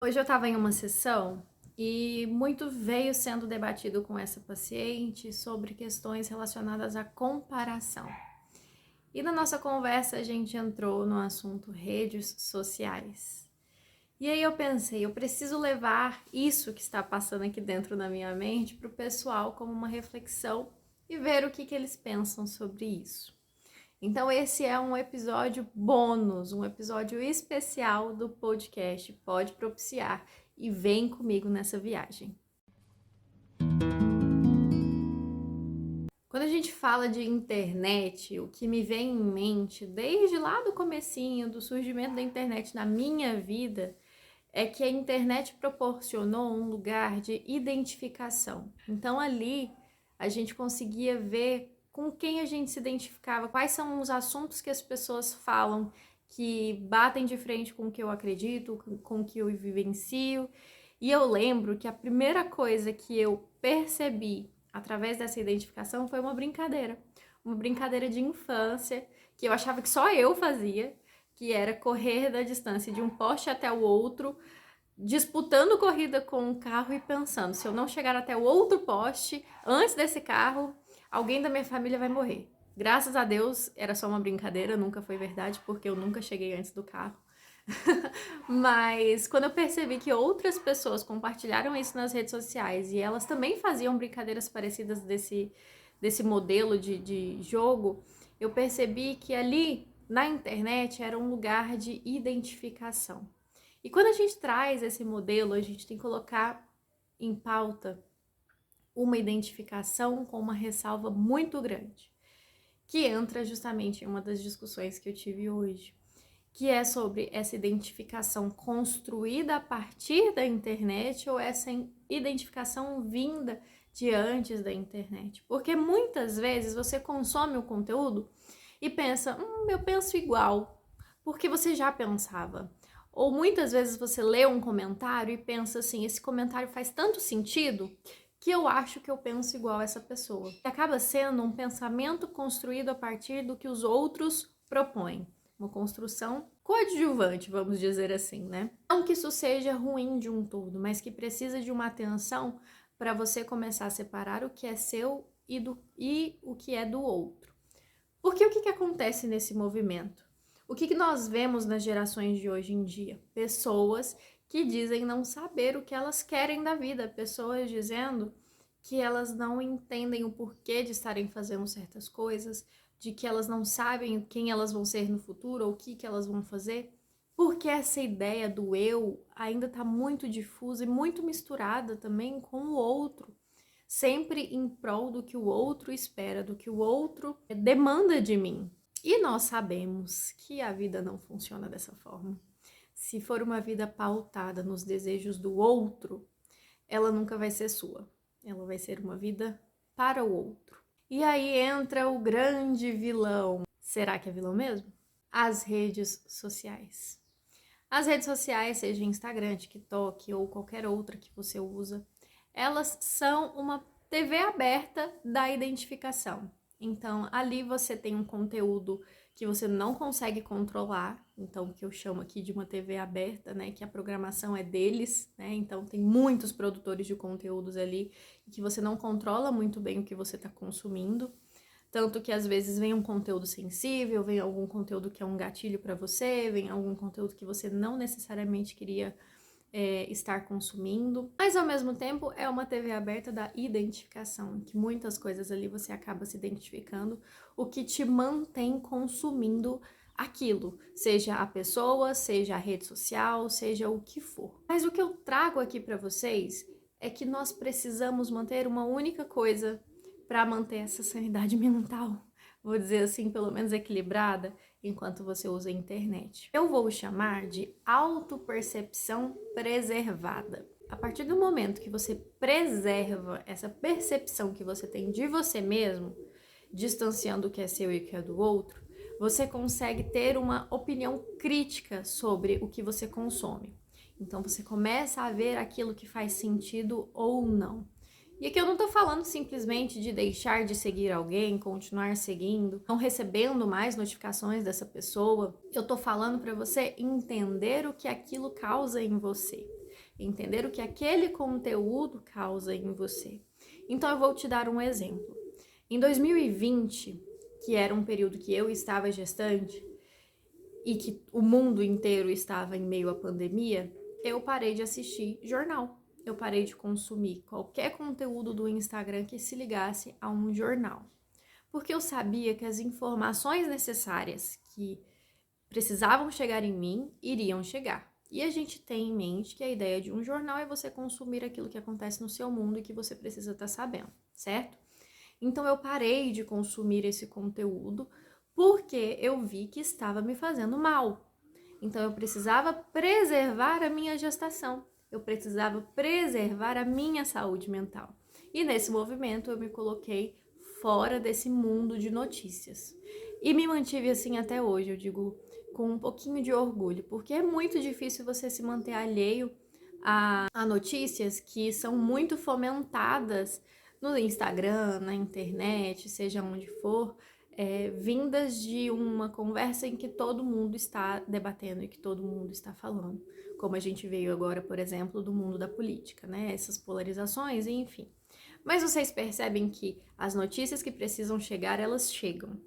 Hoje eu estava em uma sessão e muito veio sendo debatido com essa paciente sobre questões relacionadas à comparação. E na nossa conversa a gente entrou no assunto redes sociais. E aí eu pensei, eu preciso levar isso que está passando aqui dentro da minha mente para o pessoal como uma reflexão e ver o que eles pensam sobre isso. Então esse é um episódio bônus, um episódio especial do podcast Pode Propiciar, e vem comigo nessa viagem. Quando a gente fala de internet, o que me vem em mente desde lá do comecinho do surgimento da internet na minha vida é que a internet proporcionou um lugar de identificação. Então ali a gente conseguia ver com quem a gente se identificava, quais são os assuntos que as pessoas falam que batem de frente com o que eu acredito, com o que eu vivencio. E eu lembro que a primeira coisa que eu percebi através dessa identificação foi uma brincadeira de infância que eu achava que só eu fazia, que era correr da distância de um poste até o outro, disputando corrida com um carro e pensando, se eu não chegar até o outro poste antes desse carro, alguém da minha família vai morrer. Graças a Deus era só uma brincadeira, nunca foi verdade, porque eu nunca cheguei antes do carro. Mas quando eu percebi que outras pessoas compartilharam isso nas redes sociais e elas também faziam brincadeiras parecidas desse modelo de jogo, eu percebi que ali na internet era um lugar de identificação. E quando a gente traz esse modelo, a gente tem que colocar em pauta uma identificação com uma ressalva muito grande, que entra justamente em uma das discussões que eu tive hoje, que é sobre essa identificação construída a partir da internet ou essa identificação vinda de antes da internet. Porque muitas vezes você consome o conteúdo e pensa, eu penso igual, porque você já pensava. Ou muitas vezes você lê um comentário e pensa assim, esse comentário faz tanto sentido que eu acho que eu penso igual a essa pessoa. E acaba sendo um pensamento construído a partir do que os outros propõem. Uma construção coadjuvante, vamos dizer assim, né? Não que isso seja ruim de um todo, mas que precisa de uma atenção para você começar a separar o que é seu e o que é do outro. Porque o que acontece nesse movimento? O que nós vemos nas gerações de hoje em dia? Pessoas que dizem não saber o que elas querem da vida, pessoas dizendo que elas não entendem o porquê de estarem fazendo certas coisas, de que elas não sabem quem elas vão ser no futuro ou o que elas vão fazer, porque essa ideia do eu ainda está muito difusa e muito misturada também com o outro, sempre em prol do que o outro espera, do que o outro demanda de mim. E nós sabemos que a vida não funciona dessa forma. Se for uma vida pautada nos desejos do outro, ela nunca vai ser sua. Ela vai ser uma vida para o outro. E aí entra o grande vilão. Será que é vilão mesmo? As redes sociais. As redes sociais, seja Instagram, TikTok ou qualquer outra que você usa, elas são uma TV aberta da identificação. Então, ali você tem um conteúdo que você não consegue controlar, então o que eu chamo aqui de uma TV aberta, né, que a programação é deles, né? Então tem muitos produtores de conteúdos ali que você não controla muito bem o que você está consumindo. Tanto que às vezes vem um conteúdo sensível, vem algum conteúdo que é um gatilho para você, vem algum conteúdo que você não necessariamente queria estar consumindo. Mas ao mesmo tempo é uma TV aberta da identificação, que muitas coisas ali você acaba se identificando, o que te mantém consumindo aquilo, seja a pessoa, seja a rede social, seja o que for. Mas o que eu trago aqui para vocês é que nós precisamos manter uma única coisa para manter essa sanidade mental, vou dizer assim, pelo menos equilibrada, enquanto você usa a internet. Eu vou chamar de autopercepção preservada. A partir do momento que você preserva essa percepção que você tem de você mesmo, distanciando o que é seu e o que é do outro, você consegue ter uma opinião crítica sobre o que você consome. Então você começa a ver aquilo que faz sentido ou não. E aqui eu não tô falando simplesmente de deixar de seguir alguém, continuar seguindo, não recebendo mais notificações dessa pessoa. Eu tô falando para você entender o que aquilo causa em você. entender o que aquele conteúdo causa em você. Então eu vou te dar um exemplo. Em 2020, que era um período que eu estava gestante e que o mundo inteiro estava em meio à pandemia, eu parei de assistir jornal. Eu parei de consumir qualquer conteúdo do Instagram que se ligasse a um jornal. Porque eu sabia que as informações necessárias que precisavam chegar em mim iriam chegar. E a gente tem em mente que a ideia de um jornal é você consumir aquilo que acontece no seu mundo e que você precisa estar sabendo, certo? Então eu parei de consumir esse conteúdo porque eu vi que estava me fazendo mal. Então eu precisava preservar a minha gestação, eu precisava preservar a minha saúde mental. E nesse movimento eu me coloquei fora desse mundo de notícias. E me mantive assim até hoje, eu digo com um pouquinho de orgulho, porque é muito difícil você se manter alheio a notícias que são muito fomentadas no Instagram, na internet, seja onde for, vindas de uma conversa em que todo mundo está debatendo e que todo mundo está falando. Como a gente veio agora, por exemplo, do mundo da política, né? Essas polarizações, enfim. Mas vocês percebem que as notícias que precisam chegar, elas chegam.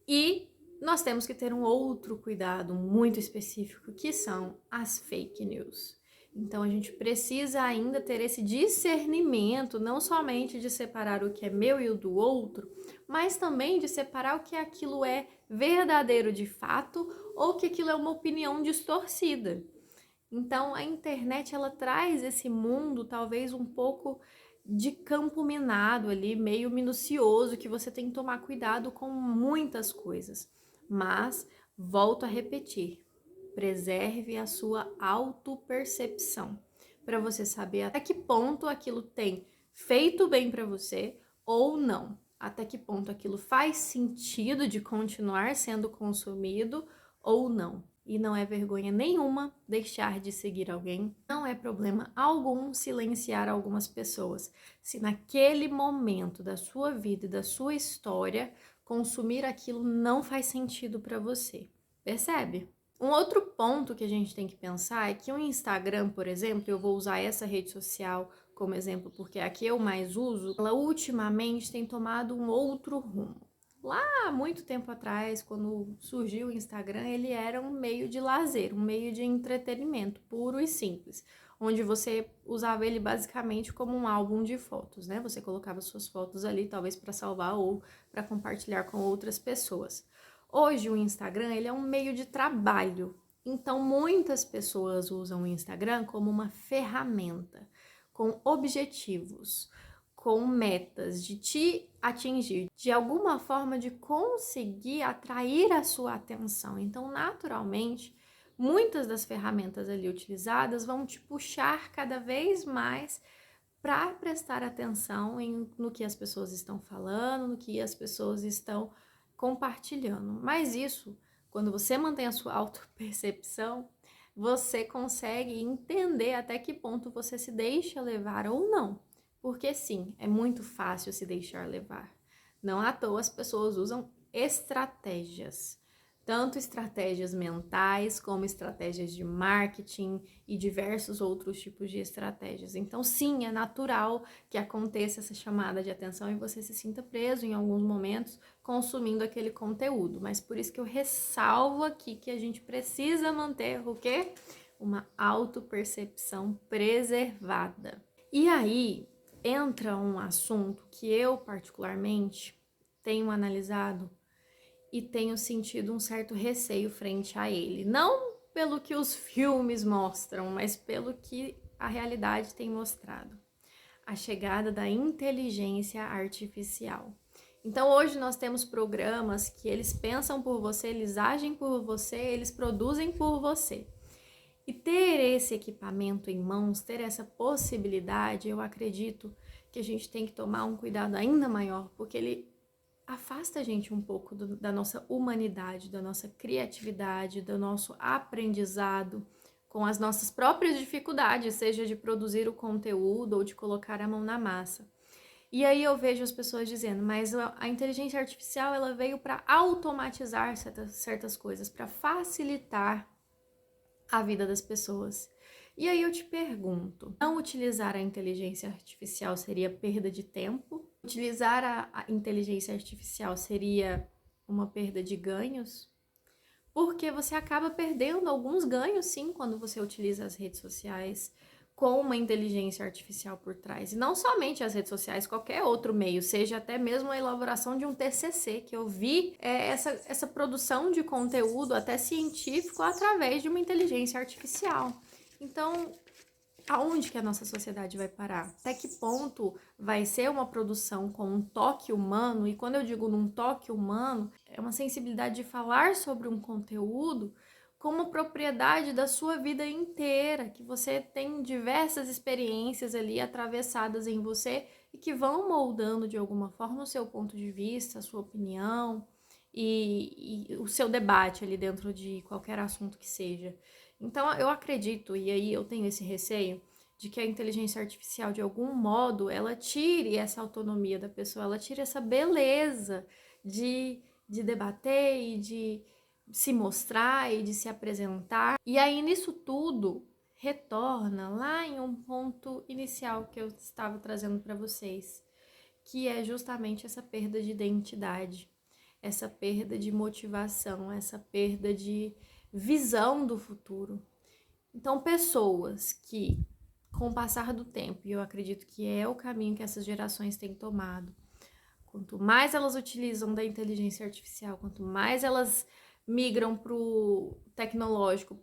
E nós temos que ter um outro cuidado muito específico, que são as fake news. Então a gente precisa ainda ter esse discernimento, não somente de separar o que é meu e o do outro, mas também de separar o que aquilo é verdadeiro de fato ou que aquilo é uma opinião distorcida. Então a internet ela traz esse mundo talvez um pouco de campo minado ali, meio minucioso, que você tem que tomar cuidado com muitas coisas. Mas volto a repetir, preserve a sua autopercepção, para você saber até que ponto aquilo tem feito bem para você ou não, até que ponto aquilo faz sentido de continuar sendo consumido ou não. E não é vergonha nenhuma deixar de seguir alguém, não é problema algum silenciar algumas pessoas. Se naquele momento da sua vida e da sua história, consumir aquilo não faz sentido para você. Percebe? Um outro ponto que a gente tem que pensar é que o Instagram, por exemplo, eu vou usar essa rede social como exemplo porque é a que eu mais uso, ela ultimamente tem tomado um outro rumo. Lá há muito tempo atrás, quando surgiu o Instagram, ele era um meio de lazer, um meio de entretenimento puro e simples, onde você usava ele basicamente como um álbum de fotos, né? Você colocava suas fotos ali, talvez para salvar ou para compartilhar com outras pessoas. Hoje o Instagram, ele é um meio de trabalho, então muitas pessoas usam o Instagram como uma ferramenta, com objetivos, com metas de te atingir, de alguma forma de conseguir atrair a sua atenção. Então, naturalmente, muitas das ferramentas ali utilizadas vão te puxar cada vez mais para prestar atenção no que as pessoas estão falando, no que as pessoas estão compartilhando. Mas isso, quando você mantém a sua autopercepção, você consegue entender até que ponto você se deixa levar ou não. Porque sim, é muito fácil se deixar levar. Não à toa as pessoas usam estratégias. Tanto estratégias mentais, como estratégias de marketing e diversos outros tipos de estratégias. Então, sim, é natural que aconteça essa chamada de atenção e você se sinta preso em alguns momentos consumindo aquele conteúdo. Mas por isso que eu ressalvo aqui que a gente precisa manter o quê? Uma autopercepção preservada. E aí entra um assunto que eu particularmente tenho analisado e tenho sentido um certo receio frente a ele. Não pelo que os filmes mostram, mas pelo que a realidade tem mostrado. A chegada da inteligência artificial. Então hoje nós temos programas que eles pensam por você, eles agem por você, eles produzem por você. E ter esse equipamento em mãos, ter essa possibilidade, eu acredito que a gente tem que tomar um cuidado ainda maior, porque ele afasta a gente um pouco da nossa humanidade, da nossa criatividade, do nosso aprendizado, com as nossas próprias dificuldades, seja de produzir o conteúdo ou de colocar a mão na massa. E aí eu vejo as pessoas dizendo, mas a inteligência artificial ela veio para automatizar certas coisas, para facilitar a vida das pessoas. E aí eu te pergunto, não utilizar a inteligência artificial seria perda de tempo? Utilizar a inteligência artificial seria uma perda de ganhos? Porque você acaba perdendo alguns ganhos, sim, quando você utiliza as redes sociais com uma inteligência artificial por trás. E não somente as redes sociais, qualquer outro meio, seja até mesmo a elaboração de um TCC, que eu vi essa produção de conteúdo até científico através de uma inteligência artificial. Então, aonde que a nossa sociedade vai parar? Até que ponto vai ser uma produção com um toque humano? E quando eu digo num toque humano, é uma sensibilidade de falar sobre um conteúdo como propriedade da sua vida inteira, que você tem diversas experiências ali atravessadas em você e que vão moldando de alguma forma o seu ponto de vista, a sua opinião e o seu debate ali dentro de qualquer assunto que seja. Então, eu acredito, e aí eu tenho esse receio, de que a inteligência artificial, de algum modo, ela tire essa autonomia da pessoa, ela tire essa beleza de debater e de se mostrar e de se apresentar. E aí, nisso tudo, retorna lá em um ponto inicial que eu estava trazendo para vocês, que é justamente essa perda de identidade, essa perda de motivação, essa perda de visão do futuro. Então, pessoas que, com o passar do tempo, e eu acredito que é o caminho que essas gerações têm tomado, quanto mais elas utilizam da inteligência artificial, quanto mais elas migram para o tecnológico,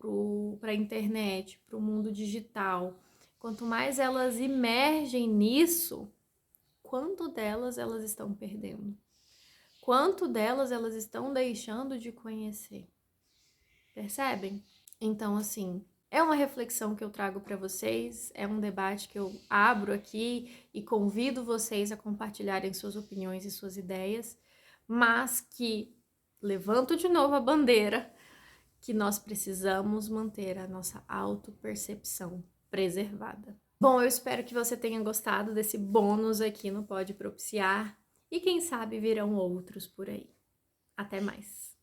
para a internet, para o mundo digital, quanto mais elas imergem nisso, quanto delas elas estão perdendo? Quanto delas elas estão deixando de conhecer? Percebem? Então, assim, é uma reflexão que eu trago para vocês, é um debate que eu abro aqui e convido vocês a compartilharem suas opiniões e suas ideias, mas que levanto de novo a bandeira que nós precisamos manter a nossa autopercepção preservada. Bom, eu espero que você tenha gostado desse bônus aqui no Pode Propiciar e quem sabe virão outros por aí. Até mais!